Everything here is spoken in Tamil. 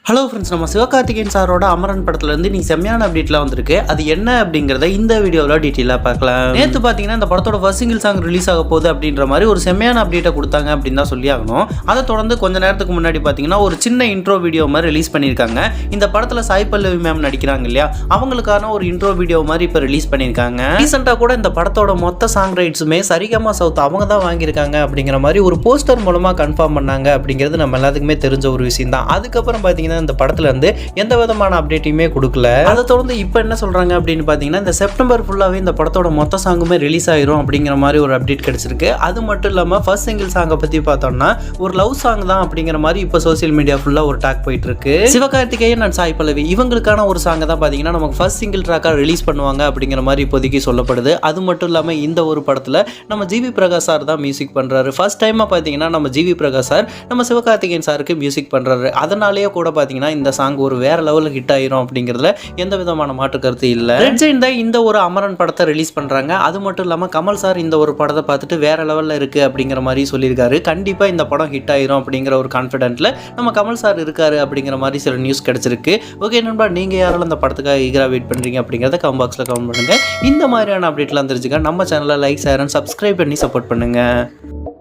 ஹலோ ஃப்ரெண்ட்ஸ், நம்ம சிவகார்த்திகேயன் சாரோட அமரன் படத்துலேருந்து நீ செம்மையான அப்டேட்லாம் வந்திருக்கு. அது என்ன அப்படிங்கிறத இந்த வீடியோவில் டீட்டெயிலாக பார்க்கலாம். நேற்று பார்த்தீங்கன்னா இந்த படத்தோட ஃபர்ஸ்ட் சிங்கிள் சாங் ரிலீஸ் ஆக போகுது அப்படின்ற மாதிரி ஒரு செம்மையான அப்டேட்டை கொடுத்தாங்க அப்படின்னு தான் சொல்லி ஆகணும். அதை தொடர்ந்து கொஞ்ச நேரத்துக்கு முன்னாடி பார்த்தீங்கன்னா ஒரு சின்ன இன்ட்ரோ வீடியோ மாதிரி ரிலீஸ் பண்ணியிருக்காங்க. இந்த படத்தில் சாய் பல்லவி மேம் நடிக்கிறாங்க இல்லையா, அவங்களுக்கான ஒரு இன்ட்ரோ வீடியோ மாதிரி இப்போ ரிலீஸ் பண்ணியிருக்காங்க. ரீசெண்டாக கூட இந்த படத்தோட மொத்த சாங் ரைட்ஸுமே சரிகமா சவுத் அவங்க தான் வாங்கியிருக்காங்க அப்படிங்கிற மாதிரி ஒரு போஸ்டர் மூலமாக கன்ஃபார்ம் பண்ணாங்க அப்படிங்கிறது நம்ம எல்லாத்துக்குமே தெரிஞ்ச ஒரு விஷயம் தான். அதுக்கப்புறம் பார்த்தீங்கன்னா இந்த படத்துல இருந்து எந்த விதமான அப்டேட்டையுமே கொடுக்கல. அதை தொடர்ந்து இப்போ என்ன சொல்றாங்க அப்படின்னு பார்த்தீங்கன்னா இந்த செப்டம்பர் ஃபுல்லாவே இந்த படத்தோட மொத்த சாங்குமே ரிலீஸ் ஆயிரும் அப்படிங்கிற மாதிரி ஒரு அப்டேட் கிடைச்சிருக்கு. அது மட்டும் இல்லாமல் ஃபர்ஸ்ட் சிங்கிள் சாங்கை பற்றி பார்த்தோம்னா ஒரு லவ் சாங் தான் அப்படிங்கிற மாதிரி இப்போ சோசியல் மீடியா ஃபுல்லாக ஒரு டாக் போயிட்டு இருக்கு. சிவகார்த்திகேயன் அண்ட் சாய் பல்லவி இவங்களுக்கான ஒரு சாங்கை தான் பார்த்தீங்கன்னா நமக்கு ஃபர்ஸ்ட் சிங்கிள் ட்ராக்காக ரிலீஸ் பண்ணுவாங்க அப்படிங்கிற மாதிரி இப்போதைக்கு சொல்லப்படுது. அது மட்டும் இல்லாமல் இந்த ஒரு படத்தில் நம்ம ஜிவி பிரகாஷ் சார் தான் மியூசிக் பண்ணுறாரு. ஃபர்ஸ்ட் டைமாக பார்த்தீங்கன்னா நம்ம ஜிவி பிரகாஷ் சார் நம்ம சிவகார்த்திகேயன் சாருக்கு மியூசிக் பண்ணுறாரு. அதனாலேயே கூட பார்த்தீங்கன்னா இந்த சாங் ஒரு வேற லெவலில் ஹிட் ஆயிரும் அப்படிங்கிறதுல எந்த விதமான மாற்று கருத்து இல்லை. ரெட் ஜெயின் தான் இந்த ஒரு அமரன் படத்தை ரிலீஸ் பண்ணுறாங்க. அது மட்டும் இல்லாமல் கமல் சார் இந்த ஒரு படத்தை பார்த்துட்டு வேற லெவலில் இருக்குது அப்படிங்கிற மாதிரி சொல்லியிருக்காரு. கண்டிப்பாக இந்த படம் ஹிட் ஆயிரும் அப்படிங்கிற ஒரு கான்ஃபிடென்ட்டில் நம்ம கமல் சார் இருக்காரு அப்படிங்கிற மாதிரி சில நியூஸ் கிடைச்சிருக்கு. ஓகே நண்பா, நீங்கள் யாராலும் இந்த படத்துக்காக ஈகராக வெயிட் பண்ணுறீங்க அப்படிங்கிறத கமெண்ட் பாக்ஸில் கமெண்ட் பண்ணுங்கள். இந்த மாதிரியான அப்டேட்லாம் தெரிஞ்சுக்க நம்ம சேனலை லைக், ஷேர் அண்ட் சப்ஸ்கிரைப் பண்ணி சப்போர்ட் பண்ணுங்கள்.